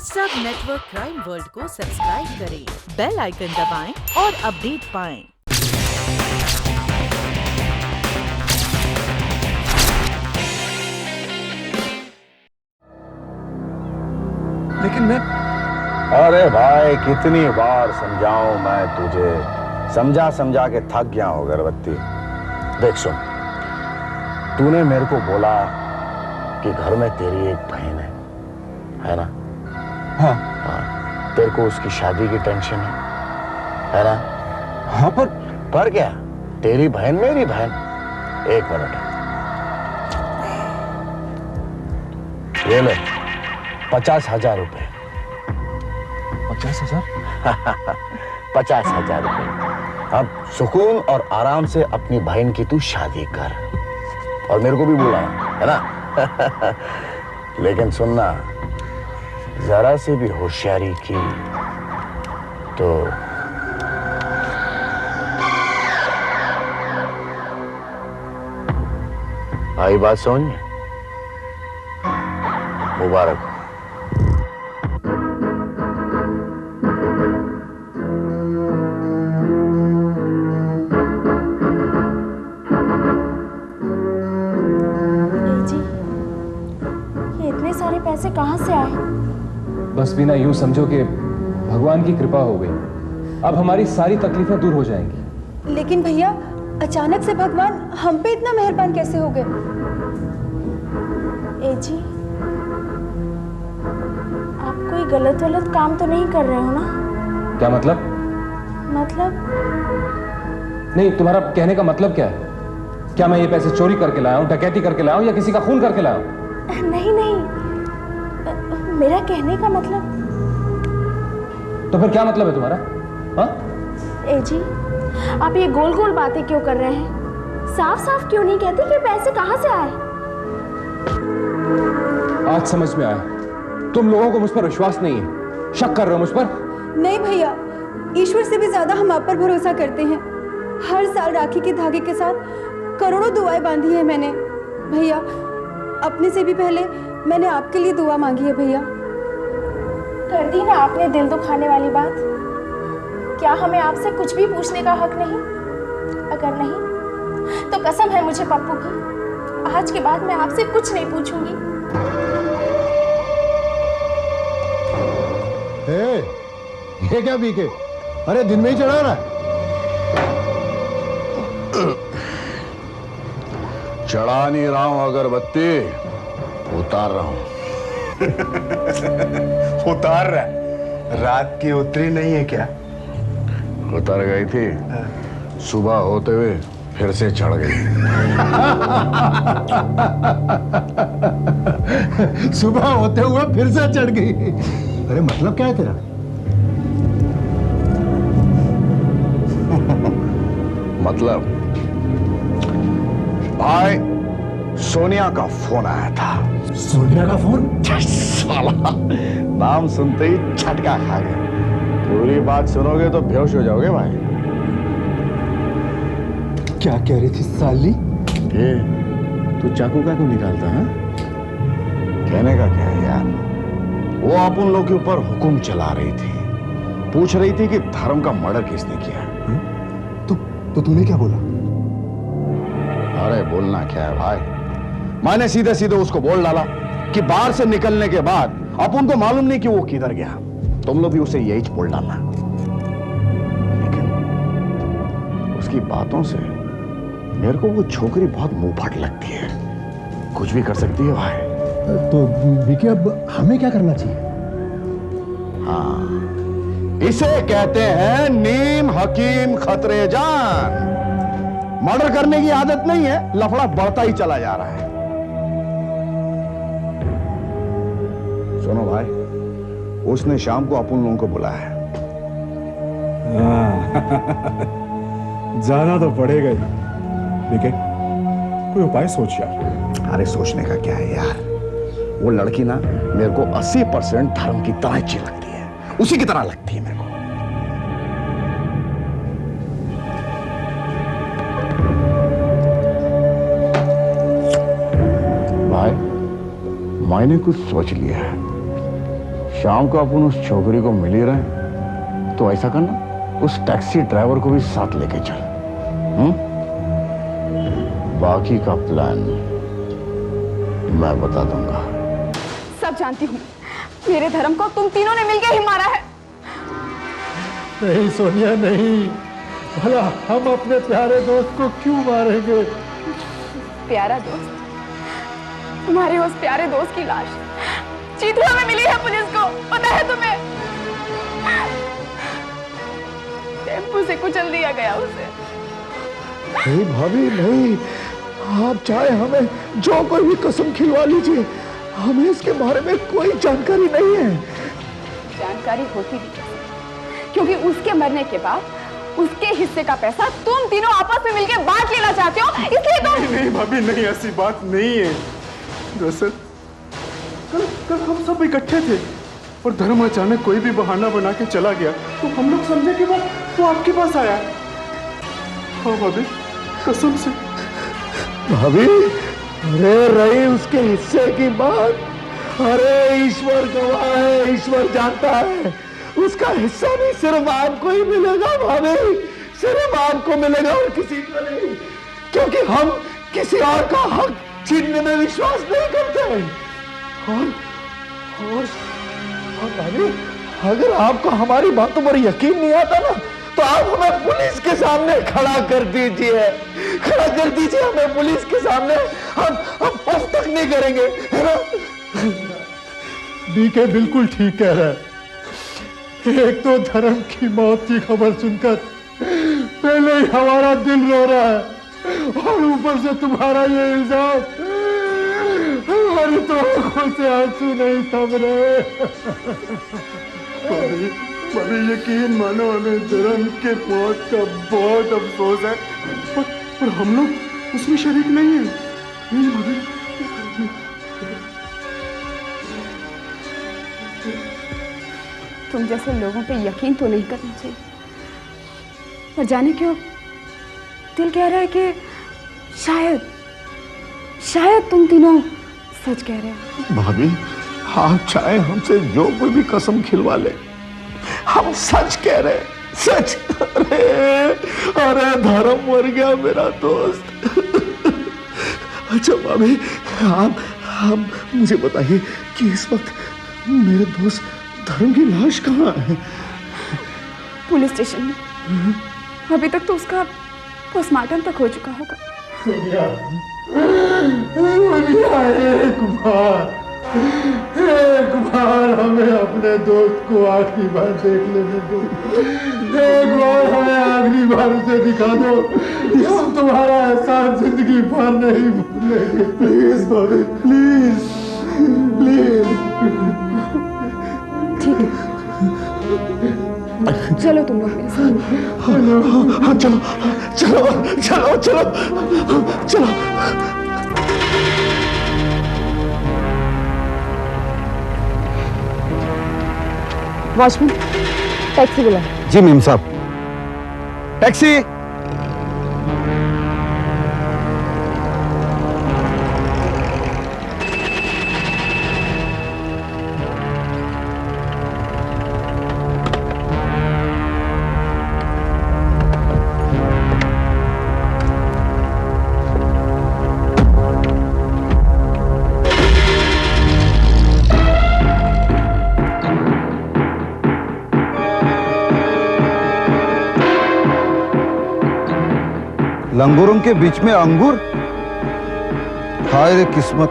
सब network crime world को subscribe करें, बेल आइकन दबाएं और अपडेट पाएं। लेकिन मैं अरे भाई कितनी बार समझाऊं मैं तुझे, समझा समझा के थक गया हूं अगरबत्ती। देख सुन, तूने मेरे को बोला कि घर में तेरी एक बहन है ना? हाँ तेरे को उसकी शादी की टेंशन है ना? हाँ पर क्या, तेरी बहन मेरी बहन। एक मिनट, ये ले 50,000 रुपए। 50,000? 50,000 रुपए। अब सुकून और आराम से अपनी बहन की तू शादी कर, और मेरे को भी बुला, है ना? लेकिन सुनना, जरा से भी होशियारी की तो आई बात समझ में? मुबारक हो। जी, ये इतने सारे पैसे कहाँ से आए? बस बिना यूं समझो कि भगवान की कृपा हो गई, अब हमारी सारी तकलीफें दूर हो जाएंगी। लेकिन भैया, अचानक से भगवान हम पे इतना मेहरबान कैसे हो गए? ए जी, आप कोई गलत काम तो नहीं कर रहे हो ना? क्या मतलब? नहीं, तुम्हारा कहने का मतलब क्या है? क्या मैं ये पैसे चोरी करके लाया हूं, डकैती करके लाया हूं, या किसी का खून करके लाया हूं? नहीं, मेरा कहने का मतलब। तो फिर क्या मतलब है तुम्हारा? हाँ? ए जी, आप ये गोल गोल बातें क्यों कर रहे हैं? साफ साफ क्यों नहीं कहते कि पैसे कहाँ से आए? आज समझ में आया, तुम लोगों को मुझ पर विश्वास नहीं है, शक कर रहे हो मुझ पर। नहीं भैया, ईश्वर से भी ज्यादा हम आप पर भरोसा करते हैं। हर साल राखी के धागे के साथ करोड़ों दुआएं बांधी है मैंने। भैया, अपने से भी पहले मैंने आपके लिए दुआ मांगी है भैया। कर दी ना आपने दिल दुखाने वाली बात। क्या हमें आपसे कुछ भी पूछने का हक नहीं? अगर नहीं तो कसम है मुझे पप्पू की, आज के बाद मैं आपसे कुछ नहीं पूछूंगी। ये क्या बीके? अरे दिन में ही चढ़ा रहा है। चढ़ा नहीं रहा हूं अगरबत्ती, उतार रहा हूं। उतार रहा है? रात की उतरी नहीं है क्या? उतर गई थी, सुबह होते हुए फिर से चढ़ गई। सुबह होते हुए फिर से चढ़ गई। अरे मतलब क्या है तेरा? मतलब भाई, सोनिया का फोन आया था। सोनिया का फोन? साला, नाम सुनते ही झटका खा गया। पूरी बात सुनोगे तो बेहोश हो जाओगे भाई। क्या कह रही थी साली? ये तू चाकू का क्यों निकालता है? कहने का क्या है यार, वो अपन लोग के ऊपर हुक्म चला रही थी, पूछ रही थी कि धर्म का मर्डर किसने किया। तो तूने क्या बोला? अरे बोलना क्या है भाई, मैंने सीधे सीधे उसको बोल डाला कि बाहर से निकलने के बाद अपन को मालूम नहीं कि वो किधर गया। तुम लोग भी उसे यही बोल डालना। लेकिन उसकी बातों से मेरे को वो छोकरी बहुत मुंहफट लगती है, कुछ भी कर सकती है भाई। तो बीके, अब हमें क्या करना चाहिए? हाँ, इसे कहते हैं नीम हकीम खतरे जान। मर्डर करने की आदत नहीं है, लफड़ा बढ़ता ही चला जा रहा है। सुनो भाई, उसने शाम को अपन लोगों को बुलाया है। जाना तो पड़ेगा ही। बीके, कोई उपाय सोच यार। अरे सोचने का क्या है यार, वो लड़की ना मेरे को 80% धर्म की तरह अच्छी लगती है, उसी की तरह लगती है मेरे को। भाई, मैंने कुछ सोच लिया है। शाम को अपन उस छोकरी को मिल ही रहे, तो ऐसा करना उस टैक्सी ड्राइवर को भी साथ लेके चल। बाकी का प्लान मैं बता दूंगा। सब जानती हूँ, मेरे धर्म को तुम तीनों ने मिलकर ही मारा है। नहीं सोनिया नहीं, भला हम अपने प्यारे दोस्त को क्यों मारेंगे? प्यारा दोस्त? तुम्हारे उस प्यारे दोस्त की लाश चीथड़ा में मिली है पुलिस को, पता है तुम्हें? टेम्पो से कुचल दिया गया उसे। नहीं भाभी नहीं, आप चाहे हमें जो कोई भी कसम खिलवा लीजिए, हमें इसके बारे में कोई जानकारी नहीं है। जानकारी होती भी कैसे? क्योंकि उसके मरने के बाद उसके हिस्से का पैसा तुम तीनों आपस में मिलकर बांट लेना चाहते हो, इसलिए तुम। नहीं भाभी नहीं, ऐसी बात नहीं है। दरअसल कल हम सब इकट्ठे थे और धर्म अचानक कोई भी बहाना बना के चला गया, तो हम लोग समझे कि वो आपके पास आया। हाँ भाभी, कसम से। भाभी, अरे रही उसके हिस्से की बात, अरे ईश्वर गवाह है, ईश्वर जानता है, उसका हिस्सा भी सिर्फ आपको ही मिलेगा भाभी, सिर्फ आपको मिलेगा और किसी को नहीं, क्योंकि हम किसी और का हक छीनने में विश्वास नहीं करते। और भाभी, अगर आपको हमारी बातों पर यकीन नहीं आता ना, तो आप हमें पुलिस के सामने खड़ा कर दीजिए हमें पुलिस के सामने। हम उफ तक नहीं करेंगे, है ना? बीके बिल्कुल ठीक कह रहा है। एक तो धर्म की मौत की खबर सुनकर पहले ही हमारा दिल रो रहा है, और ऊपर से तुम्हारा ये इल्जाम, हमारी तो आंखों से आंसू नहीं थम रहे। भाभी यकीन मानो, हमें धर्म के मौत का बहुत अफसोस है, पर हम लोग उसमें शरीक नहीं है। नहीं भाभी, तुम जैसे लोगों पे यकीन तो नहीं करना चाहिए, पर जाने क्यों दिल कह रहा है कि शायद तुम तीनों सच कह रहे हो। भाभी, आप चाहे हमसे जो कोई भी कसम खिलवा ले, हम सच कह रहे हैं, सच। अरे धर्म मर गया मेरा दोस्त। अच्छा भाभी, आप मुझे बताइए कि इस वक्त मेरे दोस्त धर्म की लाश कहाँ है? पुलिस स्टेशन में। अभी तक तो उसका पोस्टमार्टम तक हो चुका होगा। एक बार हमें अपने दोस्त को आखिरी बार देख लेने दो, एक बार हमें आखिरी बार उसे दिखा दो, हम तुम्हारा एहसान जिंदगी भर नहीं भूलेंगे। प्लीज भाभी, प्लीज प्लीज। ठीक है, चलो तुम लोग मेरे साथ। हाँ चलो चलो चलो चलो चलो। वॉचमैन, टैक्सी बुला। जी मेम साहब। टैक्सी। लंगूरों के बीच में अंगूर, हाय रे किस्मत।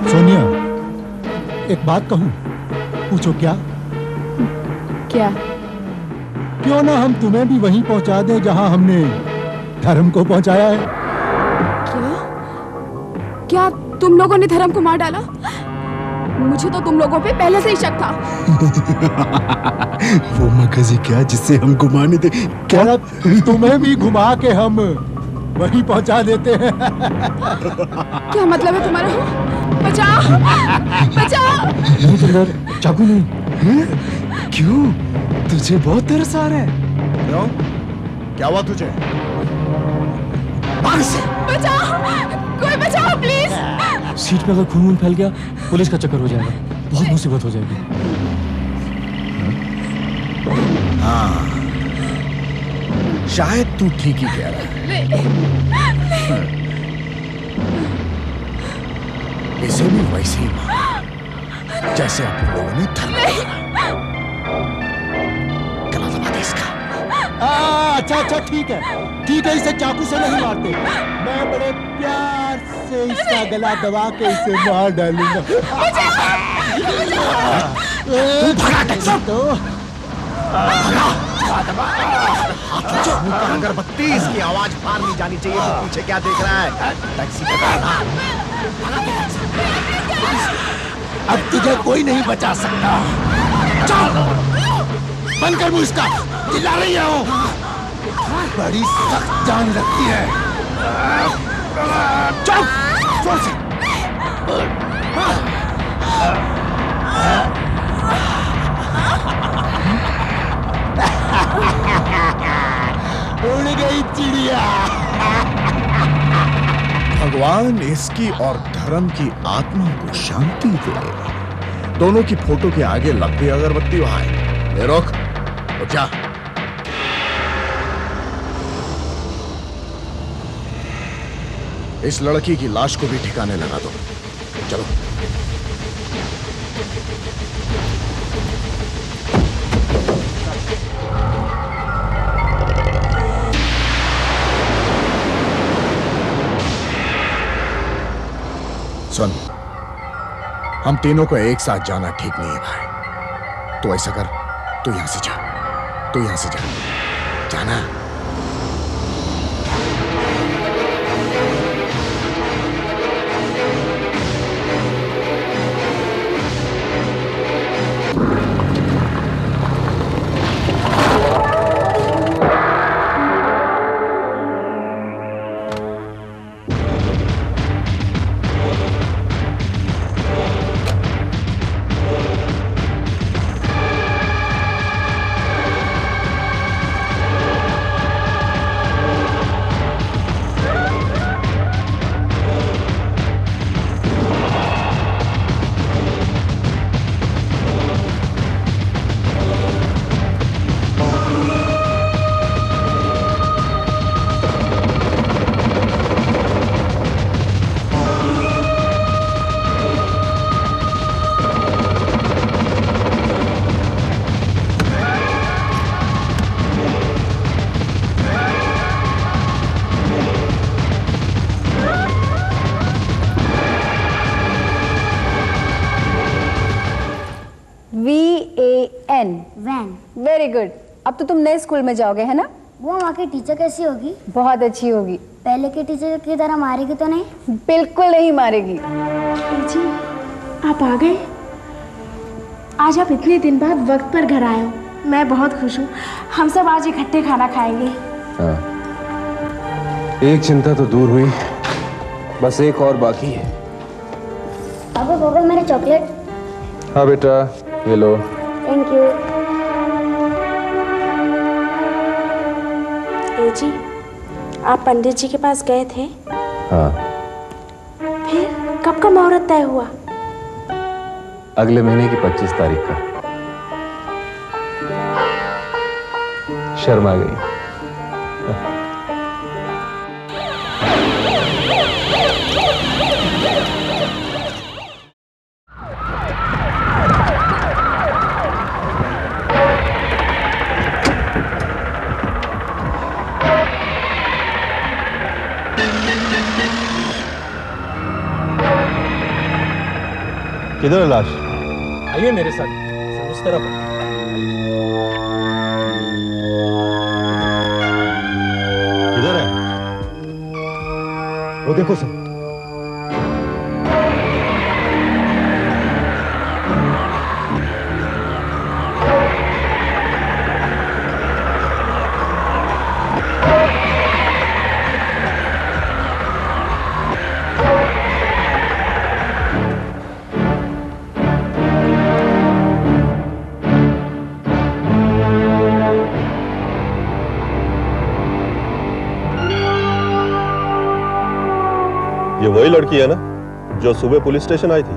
सोनिया, एक बात कहूं? पूछो क्या? क्या? क्यों ना हम तुम्हें भी वहीं पहुंचा दें जहां हमने धर्म को पहुंचाया है। क्या तुम लोगों ने धर्म को मार डाला? मुझे तो तुम लोगों पे पहले से ही शक था। वो मगजी क्या जिससे हम घुमाने थे? क्या तुम्हें भी घुमा के हम वहीं पहुंचा देते हैं? क्या मतलब है तुम्हारा? बचाओ, बचाओ। नहीं, चाकू नहीं। क्यों? तुझे बहुत तरस आ रहा है? क्यों? क्या हुआ तुझे? भाग से! बचाओ, कोई बचाओ प्लीज। सीट पे अगर खून फैल गया पुलिस का चक्कर हो जाएगा, बहुत मुसीबत हो जाएगी। हाँ, शायद तू ठीक ही कह रहा है। इसे भी वैसे ही मारा जैसे अपन लोगों ने धर्म गला दबा दे इसका। अच्छा ठीक है, इसे चाकू से नहीं मारते, मैं बड़े प्यार से इसका गला दबा के इसे मार डालूंगा। अगरबत्ती, इसकी आवाज बाहर नहीं जानी चाहिए। तो पीछे क्या देख रहा है? टैक्सी का अब तुझे कोई नहीं बचा सकता। चल बंद कर मुंह इसका, चिल्ला रही है वो, बड़ी सख्त जान रखती है। चल जोर से। उड़ गई चिड़िया। भगवान इसकी और धर्म की आत्मा को शांति दे। दोनों की फोटो के आगे लगती अगरबत्ती वहां है। ये रोक, तो क्या? इस लड़की की लाश को भी ठिकाने लगा दो। चलो। सुन, हम तीनों को एक साथ जाना ठीक नहीं है भाई। तो ऐसा कर, तू यहां से जा, जाना। VAN। वैन। Very good. अब तो तुम नए स्कूल में जाओगे, है ना? वो वहाँ की टीचर कैसी होगी? बहुत अच्छी होगी। पहले की टीचर की तरह मारेगी तो नहीं? बिल्कुल नहीं मारेगी। जी आप आ गए। आज आप इतने दिन बाद वक्त पर घर आए हो, मैं बहुत खुश हूँ। हम सब आज इकट्ठे खाना खाएंगे। हाँ, एक चिंता तो दूर हुई, बस एक और बाकी है। पापा मेरे चॉकलेट। हाँ बेटा, ये लो। Thank you. जी आप पंडित जी के पास गए थे? हाँ। फिर कब का मुहूर्त तय हुआ? अगले महीने की 25 तारीख का। शर्मा गई। किधर है लाश? आइए मेरे साथ, उस तरफ। किधर है? वो देखो सर। वही लड़की है ना जो सुबह पुलिस स्टेशन आई थी?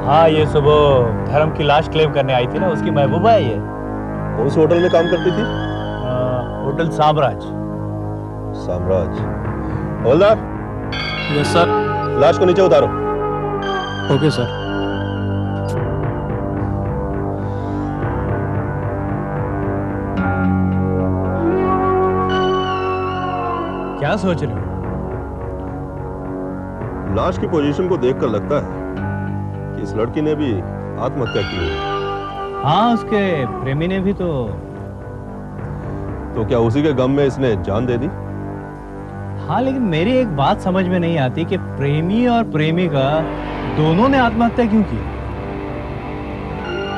हाँ, ये सुबह धर्म की लाश क्लेम करने आई थी ना, उसकी महबूबा है ये। कौन से होटल में काम करती थी? होटल साम्राज। साम्राज। हवलदार। Yes sir. लाश को नीचे उतारो। Okay sir. क्या सोच रहे हो? लाश की पोजीशन को देखकर लगता है कि इस लड़की ने भी आत्महत्या की है। हाँ, उसके प्रेमी ने भी तो क्या उसी के गम में इसने जान दे दी? हाँ, लेकिन मेरी एक बात समझ में नहीं आती कि प्रेमी और प्रेमिका दोनों ने आत्महत्या क्यों की?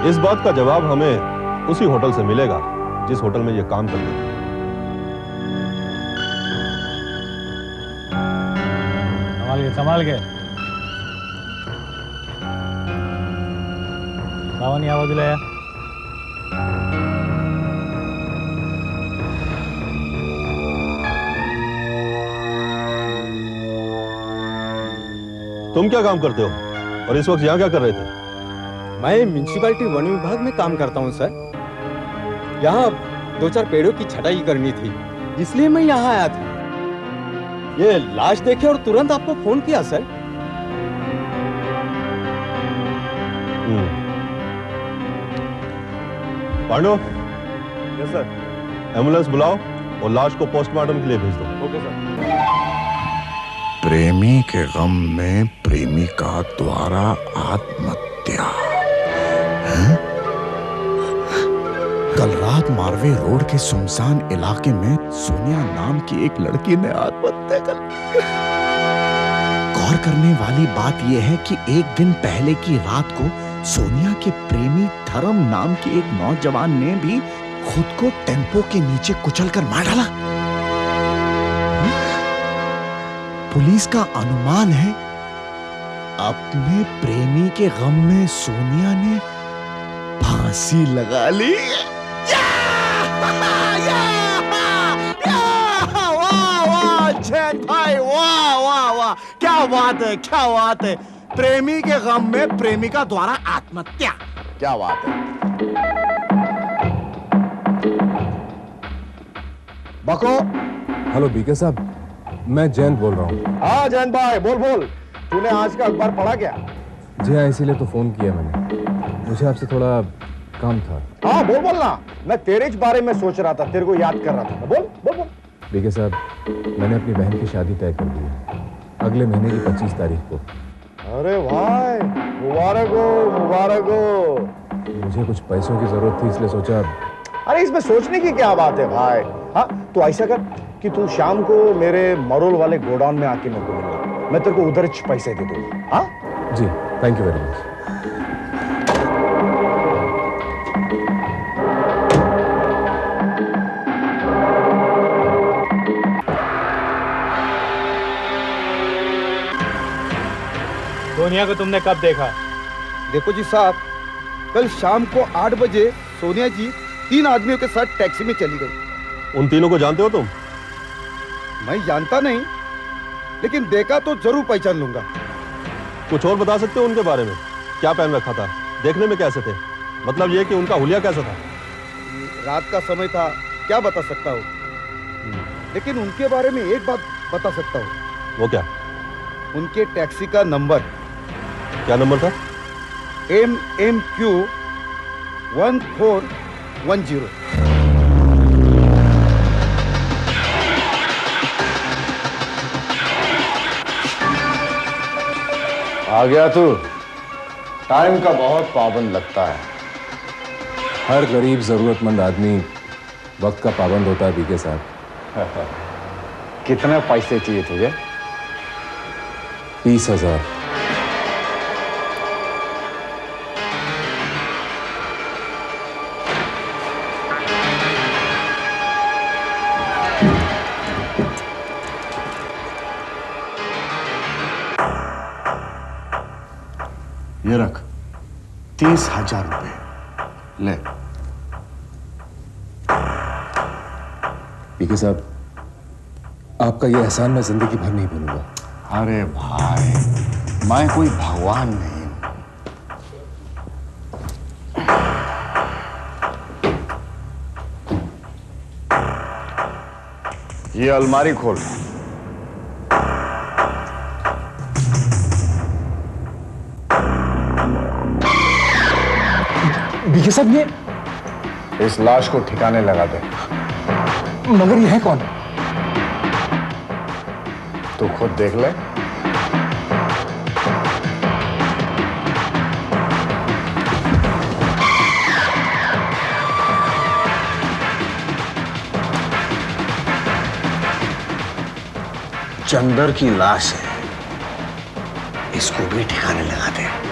इस बात का जवाब हमें उसी होटल से मिलेगा जिस होटल में ये काम करती थी। संभाल के लावणी आवाज दिलाया। तुम क्या काम करते हो और इस वक्त यहाँ क्या कर रहे थे? मैं म्युनिसिपैलिटी वन विभाग में काम करता हूँ सर। यहाँ 2-4 पेड़ों की छटाई करनी थी, इसलिए मैं यहाँ आया था। ये लाश देखे और तुरंत आपको फोन किया sir. Pandu. Yes sir. Ambulance बुलाओ और लाश को पोस्टमार्टम के लिए भेज दो। Okay sir. प्रेमी के गम में प्रेमिका द्वारा आत्महत्या। कल रात मारवे रोड के सुनसान इलाके में सोनिया नाम की एक लड़की ने आत्महत्या कर ली। गौर करने वाली बात यह है कि एक दिन पहले की रात को सोनिया के प्रेमी धर्म नाम के एक नौजवान ने भी खुद को टेम्पो के नीचे कुचलकर मार डाला। पुलिस का अनुमान है अपने प्रेमी के गम में सोनिया ने फांसी लगा ली। जैन भाई, वाह वाह वाह, क्या बात है, क्या बात है। प्रेमी के गम में प्रेमिका द्वारा आत्महत्या, क्या बात है। बको। हेलो बीके साहब, मैं जयंत बोल रहा हूँ। हाँ जयंत भाई, बोल बोल। तूने आज का अखबार पढ़ा क्या? जी हाँ, इसीलिए तो फोन किया मैंने। मुझे आपसे थोड़ा काम था। हाँ बोल बोल ना, मैं तेरे बारे में सोच रहा था, तेरे को याद कर रहा था। बोल बोल बोल। बीके साहब, मैंने अपनी बहन की शादी तय कर दी है अगले महीने की 25 तारीख को। अरे भाई, मुबारक हो, मुबारक हो। मुझे कुछ पैसों की जरूरत थी, इसलिए सोचा। अरे इसमें सोचने की क्या बात है भाई। हाँ तो ऐसा कर कि तू शाम को मेरे मरोल वाले गोडाउन में आके मेरे को मिलना, मैं तेरे को उधर पैसे दे दूंगा। हाँ जी, thank you very much. Sonia को तुमने कब देखा? देखो जी साहब, कल शाम को 8 बजे सोनिया जी 3 आदमियों के साथ टैक्सी में चली गई। उन तीनों को जानते हो तुम? मैं जानता नहीं, लेकिन देखा तो जरूर पहचान लूंगा। कुछ और बता सकते हो उनके बारे में? क्या पहन रखा था, देखने में कैसे थे, मतलब ये कि उनका हुलिया कैसा था? रात का समय था, क्या बता सकता हूँ, लेकिन उनके बारे में एक बात बता सकता हूँ। वो क्या? उनके टैक्सी का नंबर। क्या नंबर था? MMQ 1410। आ गया तू। टाइम का बहुत पाबंद लगता है। हर गरीब जरूरतमंद आदमी वक्त का पाबंद होता है बीके साहब। कितने पैसे चाहिए तुझे? 30,000। ये रख 30,000 रुपए ले। बीके साहब, आपका ये एहसान मैं जिंदगी भर नहीं भूलूंगा। अरे भाई, मैं कोई भगवान नहीं हूं। ये अलमारी खोल। बीके साहब, ये इस लाश को ठिकाने लगा दे। मगर यह है कौन? तू खुद देख ले। चंदर की लाश है, इसको भी ठिकाने लगा दे।